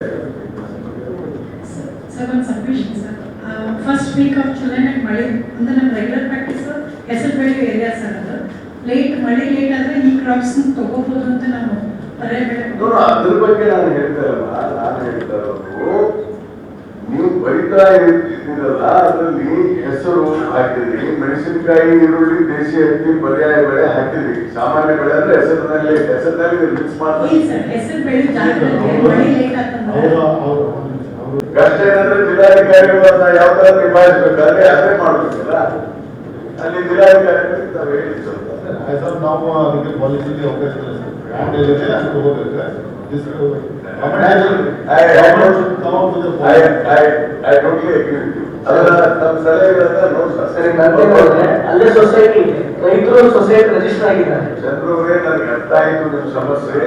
Sir ಒಂದು submission sir. First week of ಜುಲೈನಾಗ ಮಳೆ ಅಂದರೆ ನಮ್ಮ ರೆಗ್ಯುಲರ್ ಪ್ರಾಕ್ಟೀಸ್ ಹೆಸರು ಬೆಳೆ ಏರಿಯಾ ಸರ್. ಅದು ಮಳೆ ಲೇಟ್ ಆದರೆ ಈ ಕ್ರಾಪ್ಸ್ ತಗೋಬೋದು ಅಂತ ನಾವು ಅದ್ರ ಬಗ್ಗೆ ನಾನು ಹೇಳ್ತಾ ಇರೋದು ನೀವು ಬರಿತಾ ಇದ್ದೀರಲ್ಲ, ಅದರಲ್ಲಿ ಹೆಸರು ಹಾಕಿದ್ರಿ, ಮೆಣಸಿನಕಾಯಿ, ಈರುಳ್ಳಿ, ದೇಶಿ ಹತ್ತಿ, ಪರ್ಯಾಯ ಬೆಳೆ ಹಾಕಿದ್ರಿ. ಸಾಮಾನ್ಯ ಬೆಳೆ ಅಂದ್ರೆ ಹೆಸರಿನಲ್ಲಿ ಮಿಕ್ಸ್ ಮಾಡ್ತಾರೆ. ಕಷ್ಟ ಏನಂದ್ರೆ ಜಿಲ್ಲಾಧಿಕಾರಿಗಳನ್ನ ಯಾವ್ದಾದ್ರು ನಿಭಾಯಿಸ್ಬೇಕಾದ್ರೆ ಅದೇ ಮಾಡ್ಬೇಕಲ್ಲ. ಅಲ್ಲಿ ಜಿಲ್ಲಾಧಿಕಾರಿಗಳಿಗೆ ನಾವು ಹೇಳಿದ್ರು ನಾವು ಅದಕ್ಕೆ ಪಾಲಿಸಿಗೆ ಅವಕಾಶ ಅಲ್ಲೇ ಸೊಸೈಟಿ ರೈತರು ಸೊಸೈಟಿ ರಿಜಿಸ್ಟರ್ ಆಗಿದ್ದಾರೆ. ಚಂದ್ರವರೇ, ನನಗೆ ಅರ್ಥ ಆಯ್ತು ನಿಮ್ಮ ಸಮಸ್ಯೆ.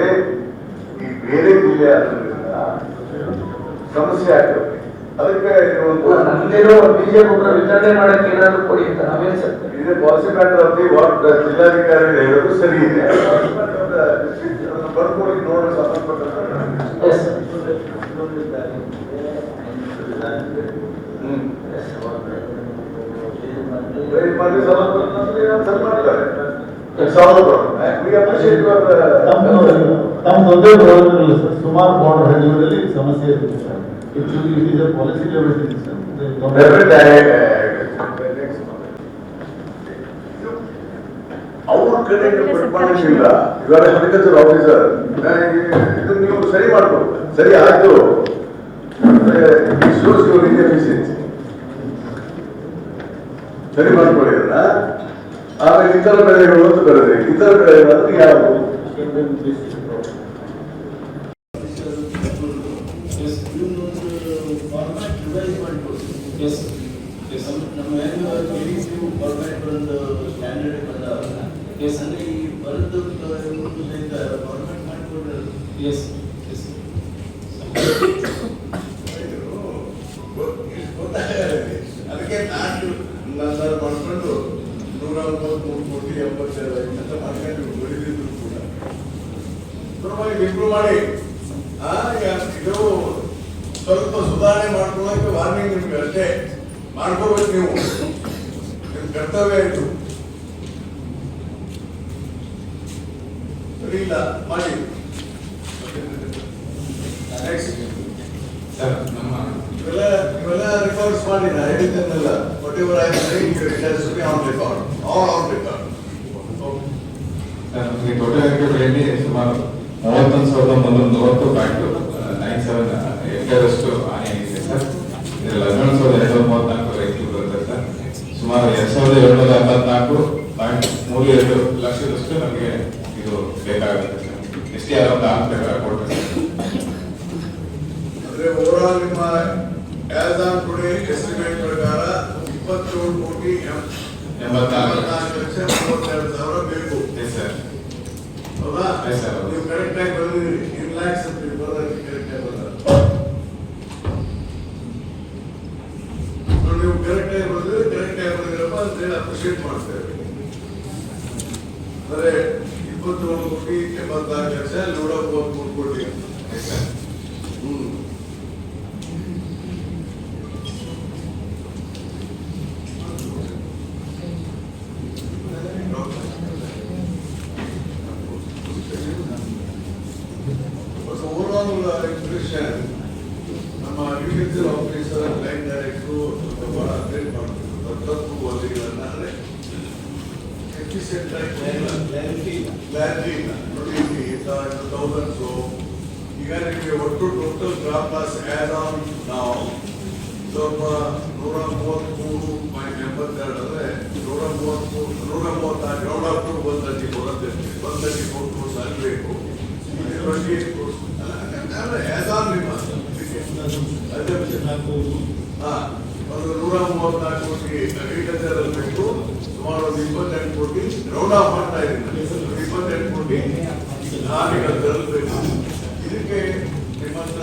ಈ ಬೇರೆ ಜಿಲ್ಲೆ ಆದ್ರಿಂದ ಸಮಸ್ಯೆ ಆಗ್ತದೆ. ಅದಕ್ಕೆ ನಮ್ದೇನೋ ಬಿಜೆಪಿ ಒಬ್ಬರ ವಿತರಣೆ ಮಾಡಕ್ಕೆ ಏನಾದ್ರು ಕೊಡಿ ಅಂತ ನಾವೇನ್ ಸರ್ ಇದೆ policy matter of the what ಜಿಲ್ಲಾಧಿಕಾರಿ ಹೇಳೋದು ಸರಿ ಇದೆ. ಬರ್ಕೊಡಿ ನೋಡ ಸಂಬಂಧಪಟ್ಟ ಸುಮಾರು ಬಾರ್ಡರ್ ಹಳ್ಳಿಗಳಲ್ಲಿ ಸಮಸ್ಯೆ ಇರುತ್ತೆ ಸರ್. ಪಾಲಿಸಿ ಲೆವೆಲ್ ಅವ್ರ ಕಡೆಗೆ ಪಡ್ಕೊಂಡಿಲ್ಲ. ಇವಾಗ ಅಗ್ರಿಕಲ್ಚರ್ ಆಫೀಸರ್ ಇದು ನೀವು ಸರಿ ಮಾಡ್ಬೋದು. ಸರಿ ಆಯ್ತು, ಸರಿ ಮಾಡ್ಕೊಳ್ಳಿ ಅದನ್ನ. ಆಮೇಲೆ ಇತರ ಬೆಳೆಗಳು ಅಂತ ಬರುತ್ತೆ. ಇತರ ಬೆಳೆಗಳು ಅಂದ್ರೆ ಯಾವುದು? ಅದಕ್ಕೆ ನಾನು ಮಾಡ್ಕೊಂಡು 133 ಕೋಟಿ 87 ಅಂತ ಮಾಡ್ಕೊಂಡು ಬರೀದಿದ್ರು ಕೂಡ ಇಂಪ್ರೂವ್ ಮಾಡಿ ಇದು ಸ್ವಲ್ಪ ಸುಧಾರಣೆ ಮಾಡ್ಕೊಳ್ಳೋಕೆ ವಾರ್ನಿಂಗ್ ನಿಮ್ಗೆ ಅಷ್ಟೇ. ಮಾಡ್ಕೋಬೇಕು, ನೀವು ನಿಮ್ ಕರ್ತವ್ಯ ಇದು. ಸರಿ ಇಲ್ಲ ಮಾಡಿ. ಇವೆಲ್ಲ ರೆಕಾರ್ಡ್ಸ್ ಮಾಡಿ ನಾ ಹೇಳಿದ್ದನ್ನೆಲ್ಲ whatever I am saying it has to be on record, all on record. ನಮಗೆ ತೋಟಗಾರಿಕೆ ಸುಮಾರು 31,390.97 ಹೆಕ್ಟೇರಷ್ಟು ಹಾನಿಯಾಗಿದೆ ಸರ್. ಇದರಲ್ಲಿ 11,234 ರೈತರು ಬರುತ್ತೆ ಸರ್. ಸುಮಾರು 2,784.32 ಲಕ್ಷದಷ್ಟು ನಮಗೆ ಇದು ಬೇಕಾಗುತ್ತೆ ಸರ್. STR ಅಂತ ಪ್ರಕಾರ ಕೊಟ್ಟರೆ ಅಂದ್ರೆ ಓವರಾಲ್ ನಿಮ್ಮ ಆಸ್ ಆನ್ ಟುಡೇ ಎಸ್ಟಿಮೇಟ್ ಪ್ರಕಾರ 27,84,32,000 ಬೇಕು. Yes sir. ಹೌದಾ? ನೀವು ಕರೆಕ್ಟ್ ಆಗಿ ಬಂದಿದ್ದೀರಿ. ಇನ್ ಲ್ಯಾಕ್ಸ್ ಅಂತ ಕರೆಕ್ಟ್ ಆಗಿ ಬಂದ ನೀವು ಕರೆಕ್ಟ್ ಆಗಿ ಬಂದಿದ್ರೆ ಕರೆಕ್ಟ್ ಆಗಿ ಬಂದಿರಪ್ಪ ಅಂತ ಹೇಳಿ ಅಪ್ರಿಶಿಯೇಟ್ ಮಾಡ್ತೇವೆ. ಅಂದ್ರೆ 21,84,133 ಕೋಟಿ. ನಮ್ಮ ಅಗ್ರಿಕಲ್ಚರ್ ಆಫೀಸರ್, ಲೈನ್ ಡೈರೆಕ್ಟರ್ ಬಹಳ ಅಪ್ಡೇಟ್ ಮಾಡ್ತಾರೆ. ತಪ್ಪು ವರದಿಗಳನ್ನ ಅಂದ್ರೆ ಕ್ಲಾರಿಟಿ ಇಲ್ಲ ನೋಡಿ. ಥೌಸಂಡ್ಸು ಈಗ ನಿಮಗೆ ಒಟ್ಟು total crop loss as on ನಾವು ಸ್ವಲ್ಪ 133.82 ಅಂದ್ರೆ 134 ರೌಂಡ್ ಅಪ್ ಟು 134 ಬರುತ್ತೆ. 134 ಕ್ರೋರ್ಸ್ ಆಗಬೇಕು. 28 ಕ್ರೋರ್ಸ್ ಆಸ್ ಆನ್ ನಿಮ್ಮ ಒಂದು 134 ಕೋಟಿ ಅಗ್ರಿಕಲ್ಚರ್ ಅಲ್ಲಿ ಬೇಕು. ಸುಮಾರು 28 ಕೋಟಿ ರೌಂಡ್ ಆಫ್ ಮಾಡ್ತಾ ಇದ್ದೀನಿ. 28 ಕೋಟಿ ಹಾರ್ಟಿಕಲ್ಚರ್ ಬೇಕು. ಇದಕ್ಕೆ ನಿಮ್ಮ ಹತ್ರ